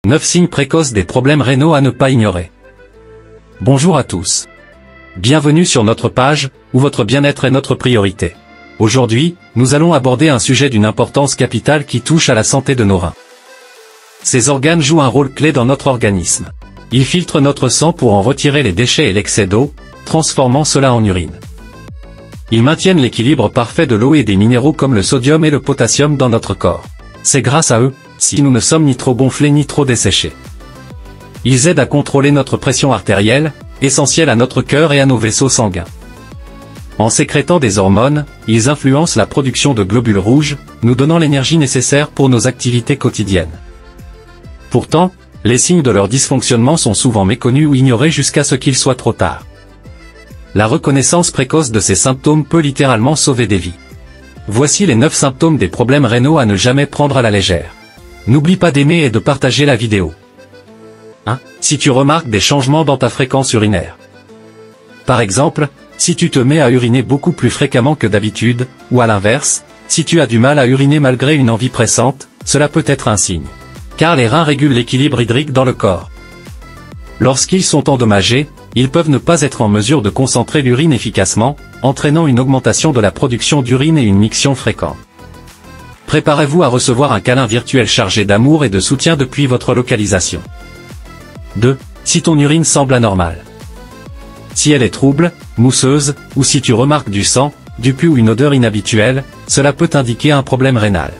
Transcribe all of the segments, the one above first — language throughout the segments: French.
9 signes précoces des problèmes rénaux à ne pas ignorer. Bonjour à tous. Bienvenue sur notre page, où votre bien-être est notre priorité. Aujourd'hui, nous allons aborder un sujet d'une importance capitale qui touche à la santé de nos reins. Ces organes jouent un rôle clé dans notre organisme. Ils filtrent notre sang pour en retirer les déchets et l'excès d'eau, transformant cela en urine. Ils maintiennent l'équilibre parfait de l'eau et des minéraux comme le sodium et le potassium dans notre corps. C'est grâce à eux, si nous ne sommes ni trop gonflés ni trop desséchés. Ils aident à contrôler notre pression artérielle, essentielle à notre cœur et à nos vaisseaux sanguins. En sécrétant des hormones, ils influencent la production de globules rouges, nous donnant l'énergie nécessaire pour nos activités quotidiennes. Pourtant, les signes de leur dysfonctionnement sont souvent méconnus ou ignorés jusqu'à ce qu'il soit trop tard. La reconnaissance précoce de ces symptômes peut littéralement sauver des vies. Voici les 9 symptômes des problèmes rénaux à ne jamais prendre à la légère. N'oublie pas d'aimer et de partager la vidéo. 1. Si tu remarques des changements dans ta fréquence urinaire. Par exemple, si tu te mets à uriner beaucoup plus fréquemment que d'habitude, ou à l'inverse, si tu as du mal à uriner malgré une envie pressante, cela peut être un signe. Car les reins régulent l'équilibre hydrique dans le corps. Lorsqu'ils sont endommagés, ils peuvent ne pas être en mesure de concentrer l'urine efficacement, entraînant une augmentation de la production d'urine et une miction fréquente. Préparez-vous à recevoir un câlin virtuel chargé d'amour et de soutien depuis votre localisation. 2. Si ton urine semble anormale. Si elle est trouble, mousseuse, ou si tu remarques du sang, du pus ou une odeur inhabituelle, cela peut indiquer un problème rénal.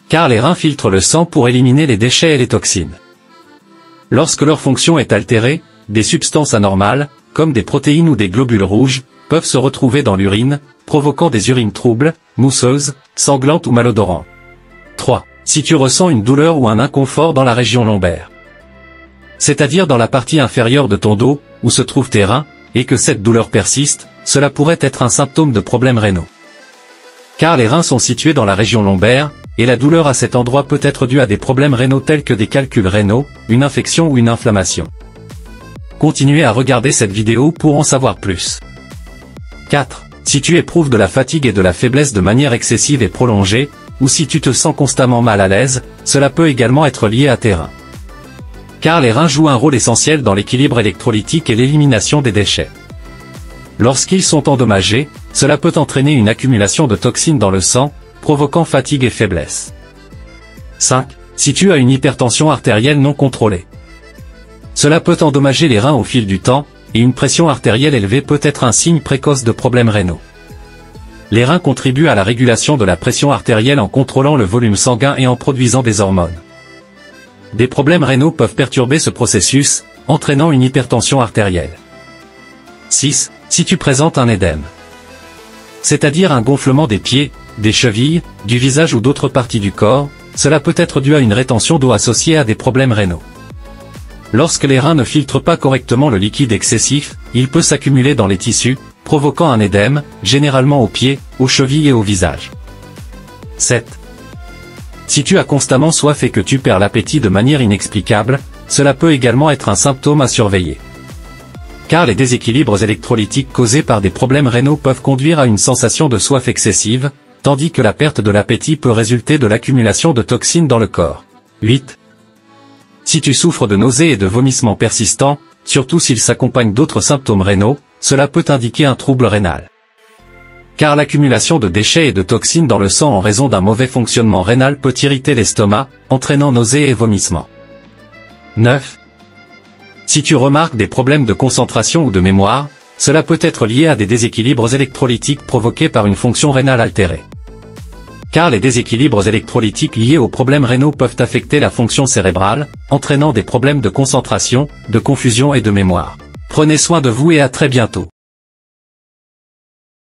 Car les reins filtrent le sang pour éliminer les déchets et les toxines. Lorsque leur fonction est altérée, des substances anormales, comme des protéines ou des globules rouges, peuvent se retrouver dans l'urine, provoquant des urines troubles, mousseuses, sanglantes ou malodorantes. 3. Si tu ressens une douleur ou un inconfort dans la région lombaire. C'est-à-dire dans la partie inférieure de ton dos, où se trouvent tes reins, et que cette douleur persiste, cela pourrait être un symptôme de problèmes rénaux. Car les reins sont situés dans la région lombaire, et la douleur à cet endroit peut être due à des problèmes rénaux tels que des calculs rénaux, une infection ou une inflammation. Continuez à regarder cette vidéo pour en savoir plus. 4. Si tu éprouves de la fatigue et de la faiblesse de manière excessive et prolongée, ou si tu te sens constamment mal à l'aise, cela peut également être lié à tes reins. Car les reins jouent un rôle essentiel dans l'équilibre électrolytique et l'élimination des déchets. Lorsqu'ils sont endommagés, cela peut entraîner une accumulation de toxines dans le sang, provoquant fatigue et faiblesse. 5. Si tu as une hypertension artérielle non contrôlée. Cela peut endommager les reins au fil du temps, et une pression artérielle élevée peut être un signe précoce de problèmes rénaux. Les reins contribuent à la régulation de la pression artérielle en contrôlant le volume sanguin et en produisant des hormones. Des problèmes rénaux peuvent perturber ce processus, entraînant une hypertension artérielle. 6. Si tu présentes un édème. C'est-à-dire un gonflement des pieds, des chevilles, du visage ou d'autres parties du corps, cela peut être dû à une rétention d'eau associée à des problèmes rénaux. Lorsque les reins ne filtrent pas correctement le liquide excessif, il peut s'accumuler dans les tissus, provoquant un édème, généralement aux pieds, aux chevilles et au visage. 7. Si tu as constamment soif et que tu perds l'appétit de manière inexplicable, cela peut également être un symptôme à surveiller. Car les déséquilibres électrolytiques causés par des problèmes rénaux peuvent conduire à une sensation de soif excessive, tandis que la perte de l'appétit peut résulter de l'accumulation de toxines dans le corps. 8. Si tu souffres de nausées et de vomissements persistants, surtout s'ils s'accompagnent d'autres symptômes rénaux, cela peut indiquer un trouble rénal. Car l'accumulation de déchets et de toxines dans le sang en raison d'un mauvais fonctionnement rénal peut irriter l'estomac, entraînant nausées et vomissements. 9. Si tu remarques des problèmes de concentration ou de mémoire, cela peut être lié à des déséquilibres électrolytiques provoqués par une fonction rénale altérée. Car les déséquilibres électrolytiques liés aux problèmes rénaux peuvent affecter la fonction cérébrale, entraînant des problèmes de concentration, de confusion et de mémoire. Prenez soin de vous et à très bientôt.